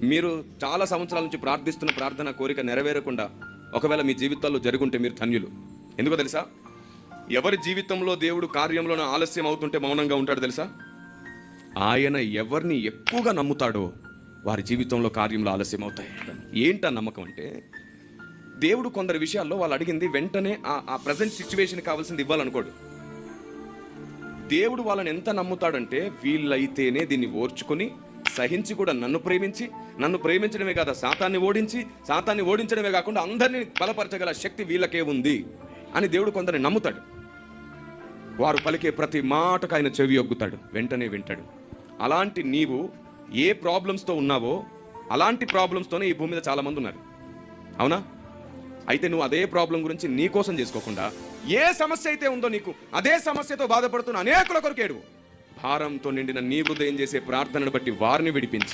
మీరు చాలా సంవత్సరాల నుంచి ప్రార్థిస్తున్న ప్రార్థన కోరిక నెరవేరకుండా ఒకవేళ మీ జీవితాల్లో జరుగుంటే మీరు ధన్యులు. ఎందుకో తెలుసా? ఎవరి జీవితంలో దేవుడు కార్యంలోనూ ఆలస్యం అవుతుంటే మౌనంగా ఉంటాడు తెలుసా? ఆయన ఎవరిని ఎక్కువగా నమ్ముతాడో వారి జీవితంలో కార్యంలో ఆలస్యం అవుతాయి. ఏంటా నమ్మకం అంటే, దేవుడు కొందరి విషయాల్లో వాళ్ళు అడిగింది వెంటనే ఆ ప్రజెంట్ సిచ్యువేషన్ కావాల్సింది ఇవ్వాలనుకోడు. దేవుడు వాళ్ళని ఎంత నమ్ముతాడంటే, వీళ్ళైతేనే దీన్ని ఓర్చుకొని సహించి కూడా నన్ను ప్రేమించడమే కాదు, సాతాన్ని ఓడించడమే కాకుండా అందరినీ బలపరచగల శక్తి వీళ్ళకే ఉంది అని దేవుడు కొందరిని నమ్ముతాడు. వారు పలికే ప్రతి మాటకు ఆయన చెవి ఒగ్గుతాడు, వెంటనే వింటాడు. అలాంటి నీవు ఏ ప్రాబ్లమ్స్తో ఉన్నావో అలాంటి ప్రాబ్లమ్స్తోనే ఈ భూమి మీద చాలా మంది ఉన్నారు, అవునా? అయితే నువ్వు అదే ప్రాబ్లం గురించి నీ కోసం చేసుకోకుండా, ఏ సమస్య అయితే ఉందో నీకు అదే సమస్యతో బాధపడుతున్న అనేకుల కొరకు ఏడువు. భారంతో నిండిన నీ హృదయం చేసే ప్రార్థనను బట్టి వారిని విడిపించి